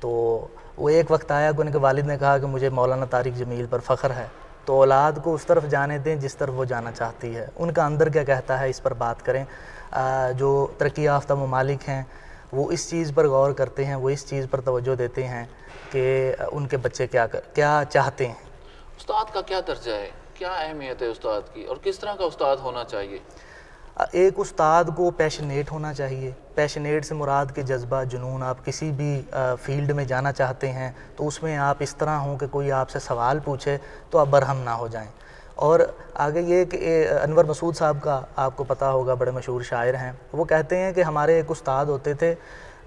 تو وہ ایک وقت آیا کہ ان کے والد نے کہا کہ مجھے مولانا طارق جمیل پر فخر ہے، تو اولاد کو اس طرف جانے دیں جس طرف وہ جانا چاہتی ہے، ان کا اندر کیا کہتا ہے اس پر بات کریں۔ جو ترقی یافتہ ممالک ہیں وہ اس چیز پر غور کرتے ہیں، وہ اس چیز پر توجہ دیتے ہیں کہ ان کے بچے کیا چاہتے ہیں۔ استاد کا کیا درجہ ہے، کیا اہمیت ہے استاد کی، اور کس طرح کا استاد ہونا چاہیے؟ ایک استاد کو پیشنیٹ ہونا چاہیے۔ پیشنیٹ سے مراد کہ جذبہ، جنون، آپ کسی بھی فیلڈ میں جانا چاہتے ہیں تو اس میں آپ اس طرح ہوں کہ کوئی آپ سے سوال پوچھے تو آپ برہم نہ ہو جائیں۔ اور آگے یہ کہ انور مسعود صاحب کا آپ کو پتہ ہوگا، بڑے مشہور شاعر ہیں، وہ کہتے ہیں کہ ہمارے ایک استاد ہوتے تھے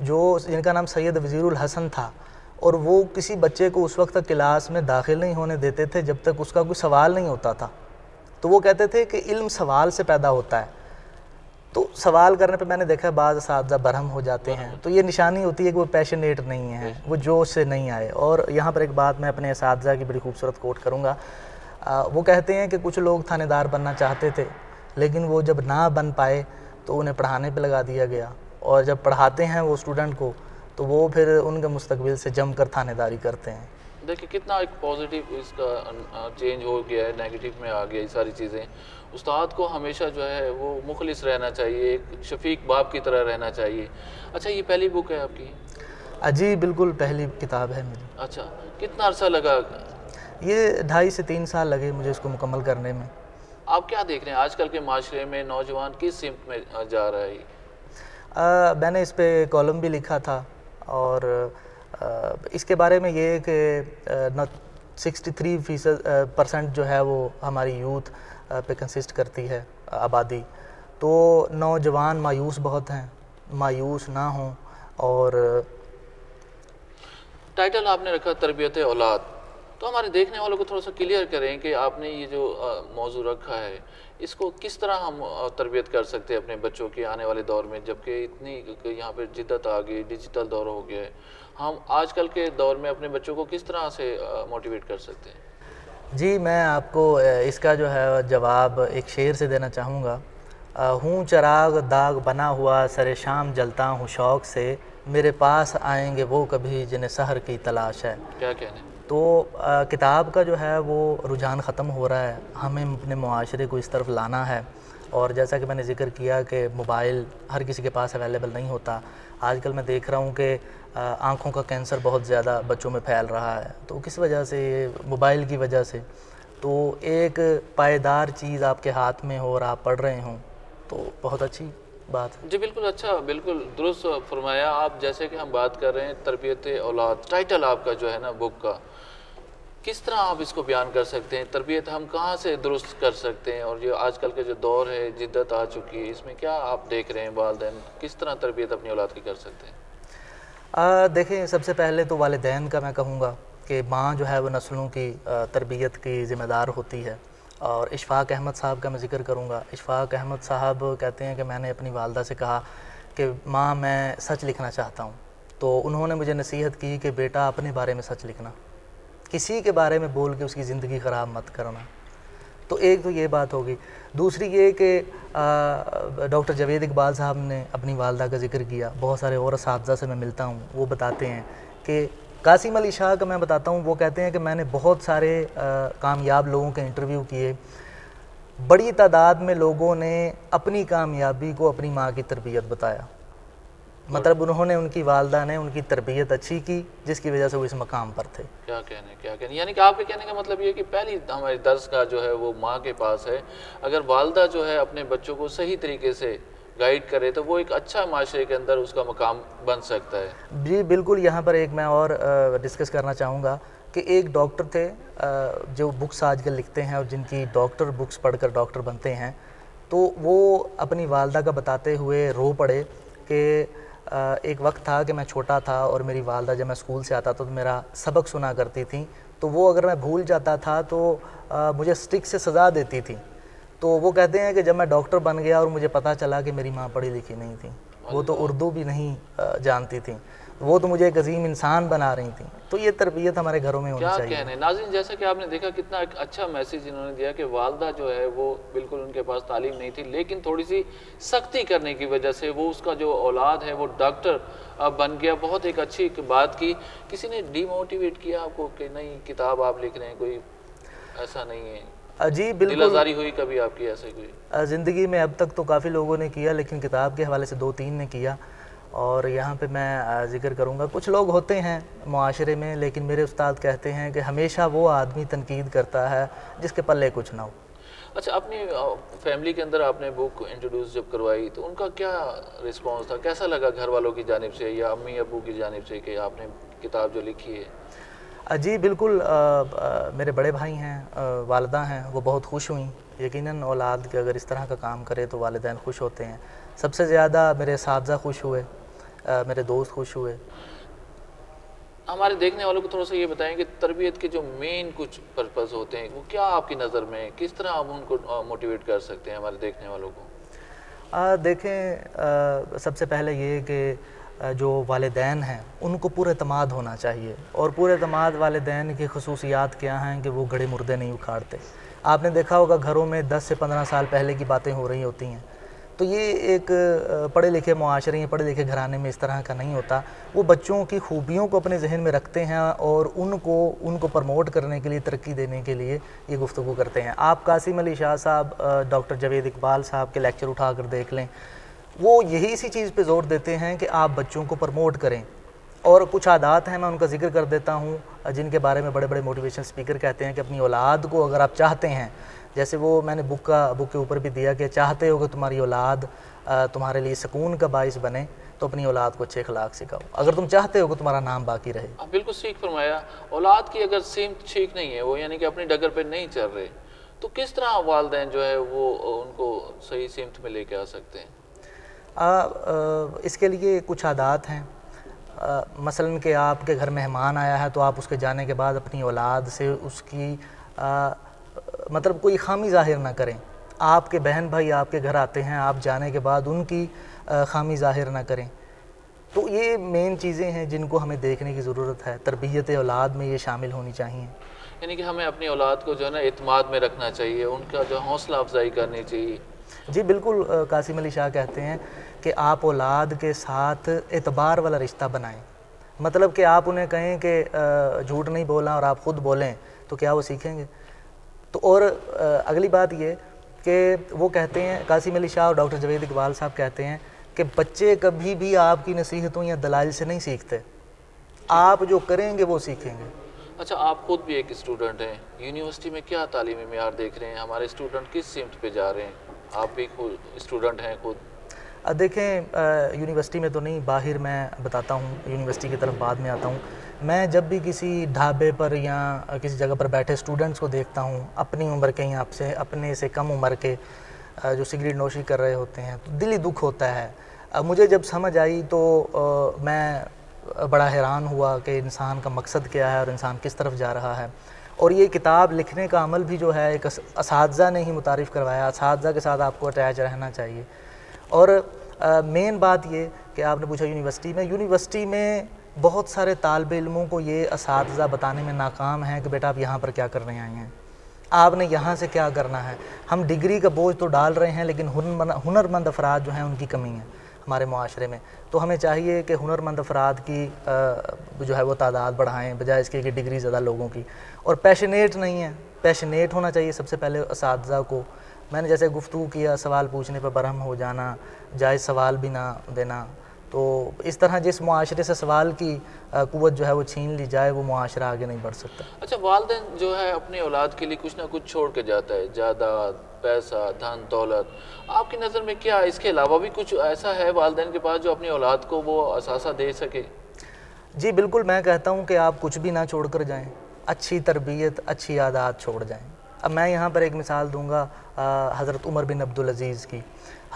جن کا نام سید وزیر الحسن تھا، اور وہ کسی بچے کو اس وقت تک کلاس میں داخل نہیں ہونے دیتے تھے جب تک اس کا کوئی سوال نہیں ہوتا تھا۔ تو وہ کہتے تھے کہ علم سوال سے پیدا ہوتا ہے، تو سوال کرنے پہ میں نے دیکھا بعض اساتذہ برہم ہو جاتے ہیں، تو یہ نشانی ہوتی ہے کہ وہ پیشنیٹ نہیں ہے، وہ جوش سے نہیں آئے۔ اور یہاں پر ایک بات میں اپنے اساتذہ کی بڑی خوبصورت کوٹ کروں گا، وہ کہتے ہیں کہ کچھ لوگ تھانے دار بننا چاہتے تھے لیکن وہ جب نہ بن پائے تو انہیں پڑھانے پہ لگا دیا گیا، اور جب پڑھاتے ہیں وہ اسٹوڈنٹ کو تو وہ پھر ان کے مستقبل سے جم کر تھانے داری کرتے ہیں۔ دیکھیں کتنا ایک پازیٹیو اس کا چینج ہو گیا ہے، نیگیٹو میں آ گیا یہ ساری چیزیں۔ استاد کو ہمیشہ جو ہے وہ مخلص رہنا چاہیے، ایک شفیق باپ کی طرح رہنا چاہیے۔ اچھا، یہ پہلی بک ہے آپ کی؟ جی بالکل، پہلی کتاب ہے میری۔ اچھا، کتنا عرصہ لگا؟ یہ 2.5 سے 3 سال لگے مجھے اس کو مکمل کرنے میں۔ آپ کیا دیکھ رہے ہیں آج کل کے معاشرے میں نوجوان کس سمت میں جا رہا ہے؟ میں نے اس پہ کالم بھی لکھا تھا، اور اس کے بارے میں یہ کہ 63% جو ہے وہ ہماری یوتھ پہ کنسسٹ کرتی ہے آبادی، تو نوجوان مایوس بہت ہیں، مایوس نہ ہوں۔ اور ٹائٹل آپ نے رکھا تربیت اولاد، تو ہمارے دیکھنے والوں کو تھوڑا سا کلیئر کریں کہ آپ نے یہ جو موضوع رکھا ہے اس کو کس طرح ہم تربیت کر سکتے ہیں اپنے بچوں کے آنے والے دور میں، جبکہ اتنی یہاں پہ جدت آ گئی، ڈیجیٹل دور ہو گیا ہے، ہم آج کل کے دور میں اپنے بچوں کو کس طرح سے موٹیویٹ کر سکتے ہیں؟ جی میں آپ کو اس کا جو ہے جواب ایک شعر سے دینا چاہوں گا۔ ہوں چراغ داغ بنا ہوا سر شام جلتا ہوں شوق سے، میرے پاس آئیں گے وہ کبھی جنہیں سحر کی تلاش ہے۔ کیا کہنے؟ تو کتاب کا جو ہے وہ رجحان ختم ہو رہا ہے، ہمیں اپنے معاشرے کو اس طرف لانا ہے۔ اور جیسا کہ میں نے ذکر کیا کہ موبائل ہر کسی کے پاس اویلیبل نہیں ہوتا، آج کل میں دیکھ رہا ہوں کہ آنکھوں کا کینسر بہت زیادہ بچوں میں پھیل رہا ہے، تو کس وجہ سے؟ موبائل کی وجہ سے۔ تو ایک پائیدار چیز آپ کے ہاتھ میں ہو اور آپ پڑھ رہے ہوں تو بہت اچھی بات ہے۔ جی بالکل، اچھا، بالکل درست فرمایا آپ۔ جیسے کہ ہم بات کر رہے ہیں تربیت اولاد، ٹائٹل آپ کا جو ہے نا بک کا، کس طرح آپ اس کو بیان کر سکتے ہیں؟ تربیت ہم کہاں سے درست کر سکتے ہیں؟ اور یہ آج کل کا جو دور ہے، جدت آ چکی ہے، اس میں کیا آپ دیکھ رہے ہیں والدین کس طرح تربیت اپنی اولاد کی کر سکتے ہیں؟ دیکھیں سب سے پہلے تو والدین کا میں کہوں گا کہ ماں جو ہے وہ نسلوں کی تربیت کی ذمہ دار ہوتی ہے۔ اور اشفاق احمد صاحب کا میں ذکر کروں گا۔ اشفاق احمد صاحب کہتے ہیں کہ میں نے اپنی والدہ سے کہا کہ ماں میں سچ لکھنا چاہتا ہوں، تو انہوں نے مجھے نصیحت کی کہ بیٹا اپنے بارے میں سچ لکھنا، کسی کے بارے میں بول کے اس کی زندگی خراب مت کرنا۔ تو ایک تو یہ بات ہوگی۔ دوسری یہ کہ ڈاکٹر جاوید اقبال صاحب نے اپنی والدہ کا ذکر کیا، بہت سارے اور اساتذہ سے میں ملتا ہوں، وہ بتاتے ہیں کہ قاسم علی شاہ کا میں بتاتا ہوں، وہ کہتے ہیں کہ میں نے بہت سارے کامیاب لوگوں کے انٹرویو کیے، بڑی تعداد میں لوگوں نے اپنی کامیابی کو اپنی ماں کی تربیت بتایا، مطلب انہوں نے، ان کی والدہ نے ان کی تربیت اچھی کی جس کی وجہ سے وہ اس مقام پر تھے۔ کیا کہنے، یعنی کہ آپ کے کہنے کا مطلب یہ ہے کہ پہلی ہماری درس کا جو ہے وہ ماں کے پاس ہے۔ اگر والدہ جو ہے اپنے بچوں کو صحیح طریقے سے گائیڈ کرے تو وہ ایک اچھا معاشرے کے اندر اس کا مقام بن سکتا ہے۔ جی بالکل، یہاں پر ایک میں اور ڈسکس کرنا چاہوں گا کہ ایک ڈاکٹر تھے جو بکس آج کل لکھتے ہیں اور جن کی ڈاکٹر بکس پڑھ کر ڈاکٹر بنتے ہیں، تو وہ اپنی والدہ کا بتاتے ہوئے رو پڑے کہ ایک وقت تھا کہ میں چھوٹا تھا اور میری والدہ جب میں اسکول سے آتا تو میرا سبق سنا کرتی تھیں، تو وہ اگر میں بھول جاتا تھا تو مجھے اسٹک سے سزا دیتی تھی۔ تو وہ کہتے ہیں کہ جب میں ڈاکٹر بن گیا اور مجھے پتہ چلا کہ میری ماں پڑھی لکھی نہیں تھی، وہ تو اردو بھی نہیں جانتی تھیں، وہ تو مجھے ایک عظیم انسان بنا رہی تھیں. تو یہ تربیت ہمارے گھروں میں ہونی کیا چاہیے. کہنے ناظرین، جیسا کہ آپ نے دیکھا کتنا ایک اچھا میسیج انہوں نے دیا کہ والدہ جو ہے وہ بالکل ان کے پاس تعلیم نہیں تھی، لیکن تھوڑی سی سختی کرنے کی وجہ سے وہ اس کا جو اولاد ہے وہ ڈاکٹر بن گیا. بہت ایک اچھی بات کی. کسی نے ڈی موٹیویٹ کیا آپ کو کہ نہیں کتاب آپ لکھ رہے ہیں، کوئی ایسا نہیں ہے؟ جی دل بالکل. آزاری ہوئی کبھی آپ کی ایسے کوئی؟ زندگی میں اب تک تو کافی لوگوں نے کیا، لیکن کتاب کے حوالے سے 2-3 نے کیا. اور یہاں پہ میں ذکر کروں گا، کچھ لوگ ہوتے ہیں معاشرے میں، لیکن میرے استاد کہتے ہیں کہ ہمیشہ وہ آدمی تنقید کرتا ہے جس کے پلے کچھ نہ ہو. اچھا، اپنی فیملی کے اندر آپ نے بک انٹروڈیوس جب کروائی تو ان کا کیا رسپانس تھا؟ کیسا لگا گھر والوں کی جانب سے یا امی ابو کی جانب سے کہ آپ نے کتاب جو لکھی ہے؟ جی بالکل. میرے بڑے بھائی ہیں، والدہ ہیں، وہ بہت خوش ہوئیں. یقیناً اولاد کے اگر اس طرح کا کام کرے تو والدین خوش ہوتے ہیں. سب سے زیادہ میرے اساتذہ خوش ہوئے، میرے دوست خوش ہوئے. ہمارے دیکھنے والوں کو تھوڑا سا یہ بتائیں کہ تربیت کے جو مین کچھ پرپز ہوتے ہیں وہ کیا آپ کی نظر میں، کس طرح آپ ان کو موٹیویٹ کر سکتے ہیں ہمارے دیکھنے والوں کو؟ دیکھیں، سب سے پہلے یہ کہ جو والدین ہیں ان کو پورے اعتماد ہونا چاہیے. اور پورے اعتماد والدین کی خصوصیات کیا ہیں کہ وہ گڑے مردے نہیں اکھاڑتے. آپ نے دیکھا ہوگا گھروں میں 10 سے 15 سال پہلے کی باتیں ہو رہی ہوتی ہیں. تو یہ ایک پڑھے لکھے معاشرے یا پڑھے لکھے گھرانے میں اس طرح کا نہیں ہوتا. وہ بچوں کی خوبیوں کو اپنے ذہن میں رکھتے ہیں اور ان کو پروموٹ کرنے کے لیے، ترقی دینے کے لیے یہ گفتگو کرتے ہیں. آپ قاسم علی شاہ صاحب، ڈاکٹر جاوید اقبال صاحب کے لیکچر اٹھا کر دیکھ لیں، وہ یہی اسی چیز پہ زور دیتے ہیں کہ آپ بچوں کو پروموٹ کریں. اور کچھ عادات ہیں، میں ان کا ذکر کر دیتا ہوں، جن کے بارے میں بڑے بڑے موٹیویشن سپیکر کہتے ہیں کہ اپنی اولاد کو اگر آپ چاہتے ہیں، جیسے وہ میں نے بک کے اوپر بھی دیا کہ چاہتے ہو کہ تمہاری اولاد تمہارے لیے سکون کا باعث بنے تو اپنی اولاد کو اچھے اخلاق سکھاؤ، اگر تم چاہتے ہو کہ تمہارا نام باقی رہے. آپ بالکل ٹھیک فرمایا. اولاد کی اگر سمت ٹھیک نہیں ہے، وہ یعنی کہ اپنی ڈگر پہ نہیں چل رہے، تو کس طرح والدین جو ہے وہ ان کو صحیح سمت میں لے کے آ سکتے ہیں؟ اس کے لیے کچھ عادات ہیں. مثلاً کہ آپ کے گھر مہمان آیا ہے تو آپ اس کے جانے کے بعد اپنی اولاد سے اس کی مطلب کوئی خامی ظاہر نہ کریں. آپ کے بہن بھائی آپ کے گھر آتے ہیں، آپ جانے کے بعد ان کی خامی ظاہر نہ کریں. تو یہ مین چیزیں ہیں جن کو ہمیں دیکھنے کی ضرورت ہے. تربیت اولاد میں یہ شامل ہونی چاہیے. یعنی کہ ہمیں اپنی اولاد کو جو ہے نا اعتماد میں رکھنا چاہیے، ان کا جو حوصلہ افزائی کرنی چاہیے. جی بالکل. قاسم علی شاہ کہتے ہیں کہ آپ اولاد کے ساتھ اعتبار والا رشتہ بنائیں. مطلب کہ آپ انہیں کہیں کہ جھوٹ نہیں بولنا اور آپ خود بولیں تو کیا وہ سیکھیں گے؟ تو اور اگلی بات یہ کہ وہ کہتے ہیں، قاسم علی شاہ اور ڈاکٹر جاوید اقبال صاحب کہتے ہیں کہ بچے کبھی بھی آپ کی نصیحتوں یا دلائل سے نہیں سیکھتے، آپ جو کریں گے وہ سیکھیں گے. اچھا، آپ خود بھی ایک اسٹوڈنٹ ہیں، یونیورسٹی میں کیا تعلیمی معیار دیکھ رہے ہیں؟ ہمارے اسٹوڈنٹ کس سمت پہ جا رہے ہیں؟ آپ بھی خود اسٹوڈنٹ ہیں خود. دیکھیں، یونیورسٹی میں تو نہیں، باہر میں بتاتا ہوں، یونیورسٹی کی طرف بعد میں آتا ہوں. میں جب بھی کسی ڈھابے پر یا کسی جگہ پر بیٹھے اسٹوڈنٹس کو دیکھتا ہوں، اپنی عمر کے یا اپنے سے کم عمر کے جو سگریٹ نوشی کر رہے ہوتے ہیں، تو دلی دکھ ہوتا ہے. مجھے جب سمجھ آئی تو میں بڑا حیران ہوا کہ انسان کا مقصد کیا ہے اور انسان کس طرف جا رہا ہے. اور یہ کتاب لکھنے کا عمل بھی جو ہے ایک اساتذہ نے ہی متعارف کروایا. اساتذہ کے ساتھ آپ کو اٹیچ رہنا چاہیے. اور مین بات یہ کہ آپ نے پوچھا یونیورسٹی میں بہت سارے طالب علموں کو یہ اساتذہ بتانے میں ناکام ہیں کہ بیٹا آپ یہاں پر کیا کرنے آئے ہیں، آپ نے یہاں سے کیا کرنا ہے. ہم ڈگری کا بوجھ تو ڈال رہے ہیں، لیکن ہنرمند افراد جو ہیں ان کی کمی ہے ہمارے معاشرے میں. تو ہمیں چاہیے کہ ہنرمند افراد کی جو ہے وہ تعداد بڑھائیں، بجائے اس کے کہ ڈگری زیادہ لوگوں کی. اور پیشنیٹ نہیں ہے، پیشنیٹ ہونا چاہیے سب سے پہلے اساتذہ کو. میں نے جیسے گفتگو کیا، سوال پوچھنے پر برہم ہو جانا، جائز سوال بھی نہ دینا. تو اس طرح جس معاشرے سے سوال کی قوت جو ہے وہ چھین لی جائے، وہ معاشرہ آگے نہیں بڑھ سکتا. اچھا، والدین جو ہے اپنی اولاد کے لیے کچھ نہ کچھ چھوڑ کے جاتا ہے، جائیداد، پیسہ، دھن دولت. آپ کی نظر میں کیا اس کے علاوہ بھی کچھ ایسا ہے والدین کے پاس جو اپنی اولاد کو وہ اثاثہ دے سکے؟ جی بالکل. میں کہتا ہوں کہ آپ کچھ بھی نہ چھوڑ کر جائیں، اچھی تربیت، اچھی عادات چھوڑ جائیں. اب میں یہاں پر ایک مثال دوں گا حضرت عمر بن عبدالعزیز کی.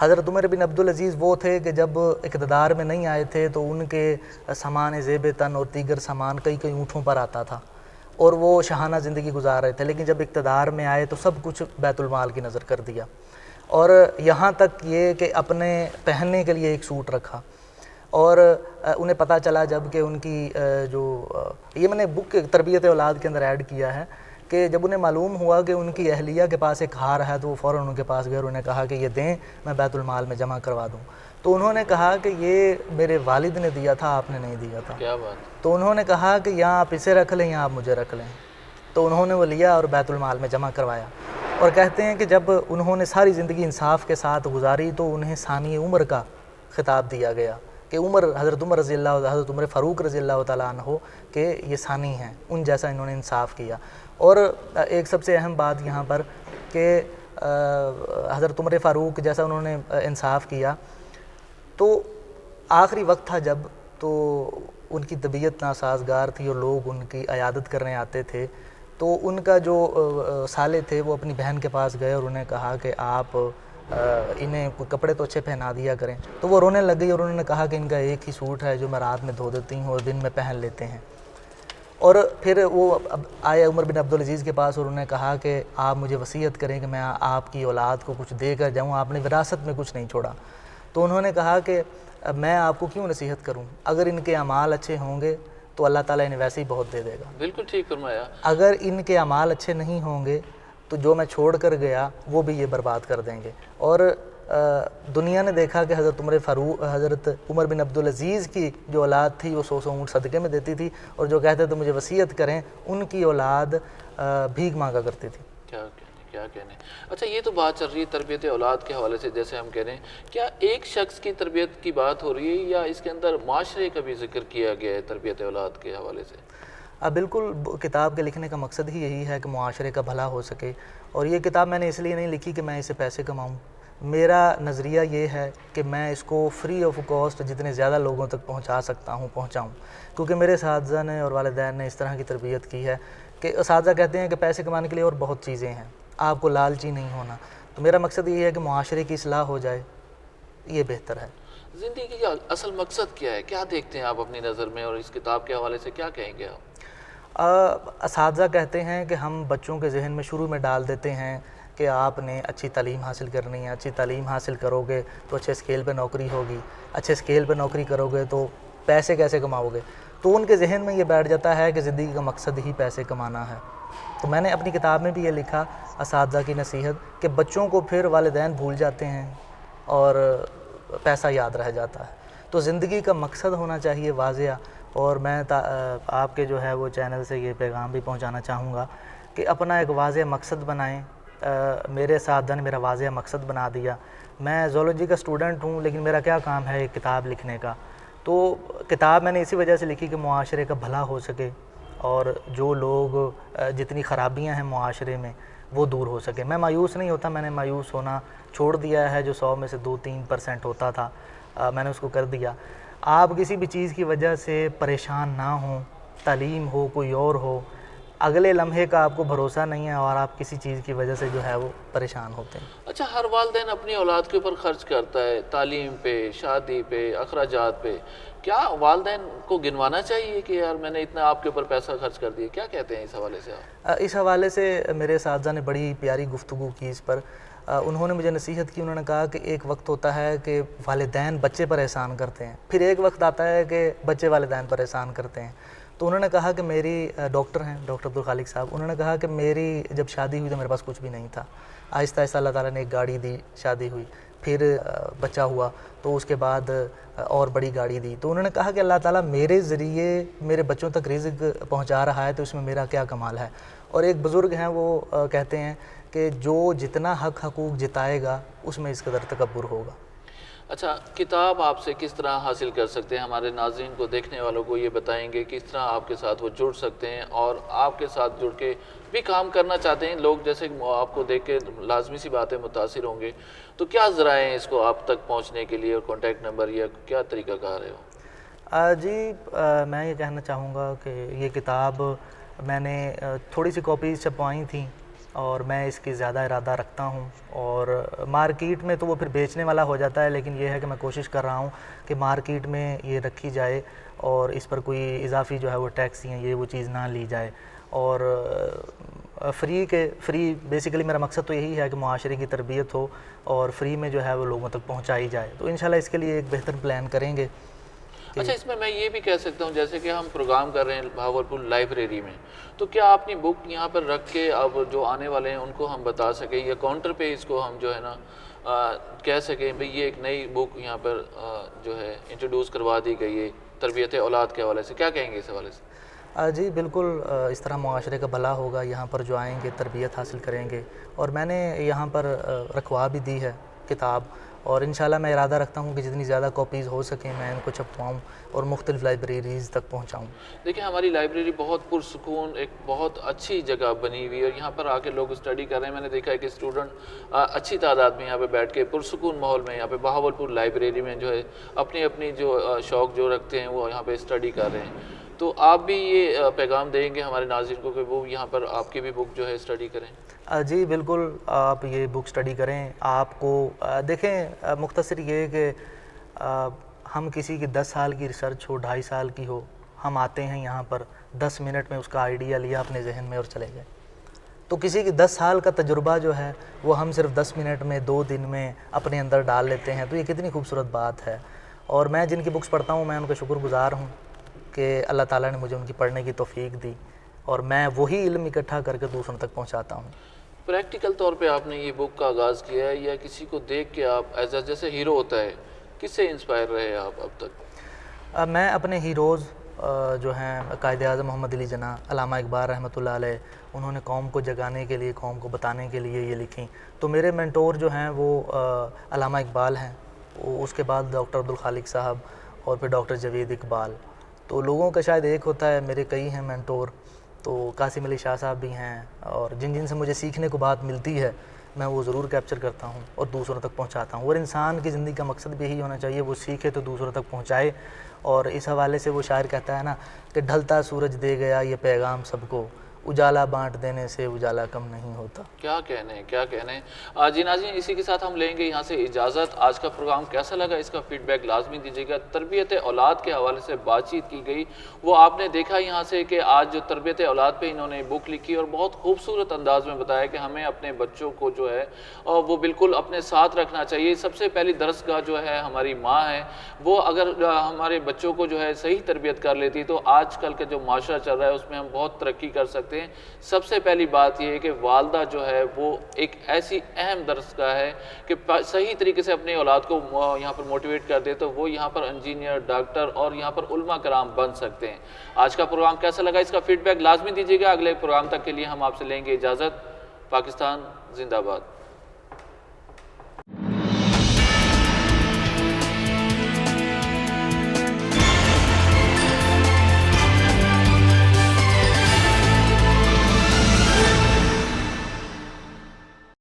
حضرت عمر بن عبدالعزیز وہ تھے کہ جب اقتدار میں نہیں آئے تھے تو ان کے سامان زیب تن اور دیگر سامان کئی اونٹوں پر آتا تھا اور وہ شاہانہ زندگی گزار رہے تھے. لیکن جب اقتدار میں آئے تو سب کچھ بیت المال کی نظر کر دیا، اور یہاں تک یہ کہ اپنے پہننے کے لیے ایک سوٹ رکھا. اور انہیں پتہ چلا جب کہ ان کی یہ میں نے بک تربیت اولاد کے اندر ایڈ کیا ہے کہ جب انہیں معلوم ہوا کہ ان کی اہلیہ کے پاس ایک ہار ہے تو وہ فوراً ان کے پاس گئے اور انہیں کہا کہ یہ دیں، میں بیت المال میں جمع کروا دوں. تو انہوں نے کہا کہ یہ میرے والد نے دیا تھا، آپ نے نہیں دیا تھا. کیا بات. تو انہوں نے کہا کہ یا آپ اسے رکھ لیں یا آپ مجھے رکھ لیں. تو انہوں نے وہ لیا اور بیت المال میں جمع کروایا. اور کہتے ہیں کہ جب انہوں نے ساری زندگی انصاف کے ساتھ گزاری تو انہیں ثانی عمر کا خطاب دیا گیا کہ حضرت عمر رضی اللہ، حضرت عمر فاروق رضی اللہ تعالیٰ عنہ کہ یہ ثانی ہیں، ان جیسا انہوں نے انصاف کیا. اور ایک سب سے اہم بات یہاں پر کہ حضرت عمر فاروق جیسا انہوں نے انصاف کیا تو آخری وقت تھا جب، تو ان کی طبیعت ناسازگار تھی اور لوگ ان کی عیادت کرنے آتے تھے. تو ان کا جو سالے تھے وہ اپنی بہن کے پاس گئے اور انہیں کہا کہ آپ انہیں کپڑے تو اچھے پہنا دیا کریں. تو وہ رونے لگ گئی اور انہوں نے کہا کہ ان کا ایک ہی سوٹ ہے جو میں رات میں دھو دیتی ہوں اور دن میں پہن لیتے ہیں. اور پھر وہ آئے عمر بن عبدالعزیز کے پاس اور انہوں نے کہا کہ آپ مجھے وصیت کریں کہ میں آپ کی اولاد کو کچھ دے کر جاؤں، آپ نے وراثت میں کچھ نہیں چھوڑا. تو انہوں نے کہا کہ میں آپ کو کیوں نصیحت کروں، اگر ان کے اعمال اچھے ہوں گے تو اللہ تعالیٰ انہیں ویسے ہی بہت دے دے گا. بالکل ٹھیک فرمایا. اگر ان کے اعمال اچھے نہیں ہوں گے تو جو میں چھوڑ کر گیا وہ بھی یہ برباد کر دیں گے. اور دنیا نے دیکھا کہ حضرت عمر بن عبدالعزیز کی جو اولاد تھی وہ 100 اونٹ صدقے میں دیتی تھی، اور جو کہتے تھے مجھے وصیت کریں ان کی اولاد بھیک مانگا کرتی تھی. کیا کہنے. اچھا یہ تو بات چل رہی ہے تربیت اولاد کے حوالے سے، جیسے ہم کہہ رہے ہیں کیا ایک شخص کی تربیت کی بات ہو رہی ہے یا اس کے اندر معاشرے کا بھی ذکر کیا گیا ہے تربیت اولاد کے حوالے سے؟ بالکل، کتاب کے لکھنے کا مقصد ہی یہی ہے کہ معاشرے کا بھلا ہو سکے. اور یہ کتاب میں نے اس لیے نہیں لکھی کہ میں اسے پیسے کماؤں. میرا نظریہ یہ ہے کہ میں اس کو فری آف کاسٹ جتنے زیادہ لوگوں تک پہنچا سکتا ہوں پہنچاؤں، کیونکہ میرے اساتذہ نے اور والدین نے اس طرح کی تربیت کی ہے کہ اساتذہ کہتے ہیں کہ پیسے کمانے کے لیے اور بہت چیزیں ہیں، آپ کو لالچی نہیں ہونا. تو میرا مقصد یہ ہے کہ معاشرے کی اصلاح ہو جائے، یہ بہتر ہے. زندگی کا اصل مقصد کیا ہے، کیا دیکھتے ہیں آپ اپنی نظر میں، اور اس کتاب کے حوالے سے کیا کہیں گے آپ؟ اساتذہ کہتے ہیں کہ ہم بچوں کے ذہن میں شروع میں ڈال دیتے ہیں کہ آپ نے اچھی تعلیم حاصل کرنی ہے، اچھی تعلیم حاصل کرو گے تو اچھے اسکیل پہ نوکری ہوگی، اچھے اسکیل پہ نوکری کرو گے تو پیسے کیسے کماؤ گے. تو ان کے ذہن میں یہ بیٹھ جاتا ہے کہ زندگی کا مقصد ہی پیسے کمانا ہے. تو میں نے اپنی کتاب میں بھی یہ لکھا اساتذہ کی نصیحت کہ بچوں کو پھر والدین بھول جاتے ہیں اور پیسہ یاد رہ جاتا ہے. تو زندگی کا مقصد ہونا چاہیے واضح. اور میں آپ کے جو ہے وہ چینل سے یہ پیغام بھی پہنچانا چاہوں گا کہ اپنا ایک واضح مقصد بنائیں. میرے اساتذہ نے میرا واضح مقصد بنا دیا. میں زولوجی کا اسٹوڈنٹ ہوں لیکن میرا کیا کام ہے ایک کتاب لکھنے کا. تو کتاب میں نے اسی وجہ سے لکھی کہ معاشرے کا بھلا ہو سکے اور جو لوگ جتنی خرابیاں ہیں معاشرے میں وہ دور ہو سکے. میں مایوس نہیں ہوتا، میں نے مایوس ہونا چھوڑ دیا ہے. جو 100 میں سے 2-3% ہوتا تھا میں نے اس کو کر دیا. آپ کسی بھی چیز کی وجہ سے پریشان نہ ہوں، تعلیم ہو کوئی اور ہو، اگلے لمحے کا آپ کو بھروسہ نہیں ہے اور آپ کسی چیز کی وجہ سے جو ہے وہ پریشان ہوتے ہیں. اچھا ہر والدین اپنی اولاد کے اوپر خرچ کرتا ہے، تعلیم پہ، شادی پہ، اخراجات پہ. کیا والدین کو گنوانا چاہیے کہ یار میں نے اتنا آپ کے اوپر پیسہ خرچ کر دیا؟ کیا کہتے ہیں اس حوالے سے آپ؟ اس حوالے سے میرے اساتذہ نے بڑی پیاری گفتگو کی اس پر. انہوں نے مجھے نصیحت کی. انہوں نے کہا کہ ایک وقت ہوتا ہے کہ والدین بچے پر احسان کرتے ہیں، پھر ایک وقت آتا ہے کہ بچے والدین پر احسان کرتے ہیں. تو انہوں نے کہا کہ میری ڈاکٹر ہیں ڈاکٹر عبدالخالق صاحب، انہوں نے کہا کہ میری جب شادی ہوئی تو میرے پاس کچھ بھی نہیں تھا. آہستہ آہستہ اللہ تعالیٰ نے ایک گاڑی دی، شادی ہوئی، پھر بچہ ہوا تو اس کے بعد اور بڑی گاڑی دی. تو انہوں نے کہا کہ اللہ تعالیٰ میرے ذریعے میرے بچوں تک رزق پہنچا رہا ہے تو اس میں میرا کیا کمال ہے. اور ایک بزرگ ہیں وہ کہتے ہیں کہ جو جتنا حق حقوق جتائے گا اس میں اس قدر تکبر ہوگا. اچھا کتاب آپ سے کس طرح حاصل کر سکتے ہیں؟ ہمارے ناظرین کو، دیکھنے والوں کو یہ بتائیں گے کس طرح آپ کے ساتھ وہ جڑ سکتے ہیں اور آپ کے ساتھ جڑ کے بھی کام کرنا چاہتے ہیں. لوگ جیسے آپ کو دیکھ کے لازمی سی باتیں متاثر ہوں گے، تو کیا ذرائع ہیں اس کو آپ تک پہنچنے کے لیے، اور کانٹیکٹ نمبر یا کیا طریقہ کار ہے وہ؟ جی میں یہ کہنا چاہوں گا کہ یہ کتاب میں نے تھوڑی سی کاپیز چھپوائی تھیں اور میں اس کی زیادہ ارادہ رکھتا ہوں. اور مارکیٹ میں تو وہ پھر بیچنے والا ہو جاتا ہے، لیکن یہ ہے کہ میں کوشش کر رہا ہوں کہ مارکیٹ میں یہ رکھی جائے اور اس پر کوئی اضافی جو ہے وہ ٹیکس ہیں یہ وہ چیز نہ لی جائے. اور فری بیسیکلی میرا مقصد تو یہی ہے کہ معاشرے کی تربیت ہو اور فری میں جو ہے وہ لوگوں تک پہنچائی جائے. تو انشاءاللہ اس کے لیے ایک بہتر پلان کریں گے اچھا، اس میں میں یہ بھی کہہ سکتا ہوں جیسے کہ ہم پروگرام کر رہے ہیں بہاولپور لائبریری میں، تو کیا اپنی بک یہاں پر رکھ کے اب جو آنے والے ہیں ان کو ہم بتا سکیں، یا کاؤنٹر پہ اس کو ہم جو ہے نا کہہ سکیں بھئی یہ ایک نئی بک یہاں پر جو ہے انٹروڈیوس کروا دی گئی ہے تربیت اولاد کے حوالے سے، کیا کہیں گے اس حوالے سے؟ جی بالکل، اس طرح معاشرے کا بھلا ہوگا، یہاں پر جو آئیں گے تربیت حاصل کریں گے، اور میں نے یہاں پر رکھوا بھی دی ہے کتاب، اور انشاءاللہ میں ارادہ رکھتا ہوں کہ جتنی زیادہ کاپیز ہو سکیں میں ان کو چھپواؤں اور مختلف لائبریریز تک پہنچاؤں۔ دیکھیں ہماری لائبریری بہت پرسکون ایک بہت اچھی جگہ بنی ہوئی ہے، اور یہاں پر آ کے لوگ اسٹڈی کر رہے ہیں۔ میں نے دیکھا ہے کہ اسٹوڈنٹ اچھی تعداد میں یہاں پہ بیٹھ کے پرسکون ماحول میں یہاں پہ بہاولپور لائبریری میں جو ہے اپنی اپنی جو شوق جو رکھتے ہیں وہ یہاں پہ اسٹڈی کر رہے ہیں۔ تو آپ بھی یہ پیغام دیں گے ہمارے ناظرین کو کہ وہ یہاں پر آپ کی بھی بک جو ہے اسٹڈی کریں؟ جی بالکل، آپ یہ بک سٹڈی کریں۔ آپ کو دیکھیں، مختصر یہ کہ ہم کسی کی 10 سال کی ریسرچ ہو، 2.5 سال کی ہو، ہم آتے ہیں یہاں پر 10 منٹ میں اس کا آئیڈیا لیا اپنے ذہن میں اور چلے گئے۔ تو کسی کی 10 سال کا تجربہ جو ہے وہ ہم صرف 10 منٹ میں 2 دن میں اپنے اندر ڈال لیتے ہیں، تو یہ کتنی خوبصورت بات ہے۔ اور میں جن کی بکس پڑھتا ہوں میں ان کا شکر گزار ہوں کہ اللہ تعالیٰ نے مجھے ان کی پڑھنے کی توفیق دی، اور میں وہی علم اکٹھا کر کے دوسروں تک پہنچاتا ہوں۔ پریکٹیکل طور پہ آپ نے یہ بک کا آغاز کیا ہے، یا کسی کو دیکھ کے آپ جیسے ہیرو ہوتا ہے، کس سے انسپائر رہے آپ اب تک؟ میں اپنے ہیروز جو ہیں قائد اعظم محمد علی جناح، علامہ اقبال رحمۃ اللہ علیہ، انہوں نے قوم کو جگانے کے لیے، قوم کو بتانے کے لیے یہ لکھیں۔ تو میرے مینٹور جو ہیں وہ علامہ اقبال ہیں، اس کے بعد ڈاکٹر عبدالخالق صاحب، اور پھر ڈاکٹر جاوید اقبال۔ تو لوگوں کا شاید ایک ہوتا ہے، میرے کئی ہیں مینٹور۔ تو قاسم علی شاہ صاحب بھی ہیں، اور جن سے مجھے سیکھنے کو بات ملتی ہے میں وہ ضرور کیپچر کرتا ہوں اور دوسروں تک پہنچاتا ہوں۔ اور انسان کی زندگی کا مقصد بھی یہی ہونا چاہیے، وہ سیکھے تو دوسروں تک پہنچائے۔ اور اس حوالے سے وہ شاعر کہتا ہے نا کہ ڈھلتا سورج دے گیا یہ پیغام سب کو، اجالا بانٹ دینے سے اجالا کم نہیں ہوتا۔ کیا کہنے کیا کہنے۔ جی ناظرین، اسی کے ساتھ ہم لیں گے یہاں سے اجازت۔ آج کا پروگرام کیسا لگا اس کا فیڈ بیک لازمی دیجیے گا۔ تربیت اولاد کے حوالے سے بات چیت کی گئی، وہ آپ نے دیکھا یہاں سے کہ آج جو تربیت اولاد پہ انہوں نے بک لکھی اور بہت خوبصورت انداز میں بتایا کہ ہمیں اپنے بچوں کو جو ہے وہ بالکل اپنے ساتھ رکھنا چاہیے۔ سب سے پہلی درسگاہ جو ہے ہماری ماں ہے، وہ اگر ہمارے بچوں کو جو ہے صحیح تربیت کر لیتی تو آج کل کا جو معاشرہ چل رہا ہے اس میں ہم بہت ترقی کر سکتے ہیں۔ سب سے پہلی بات یہ ہے کہ والدہ جو ہے وہ ایک ایسی اہم درسگاہ ہے کہ صحیح طریقے سے اپنے اولاد کو یہاں پر موٹیویٹ کر دے تو وہ یہاں پر انجینئر، ڈاکٹر اور یہاں پر علماء کرام بن سکتے ہیں۔ آج کا پروگرام کیسا لگا اس کا فیڈ بیک لازمی دیجیے گا۔ اگلے پروگرام تک کے لیے ہم آپ سے لیں گے اجازت۔ پاکستان زندہ باد۔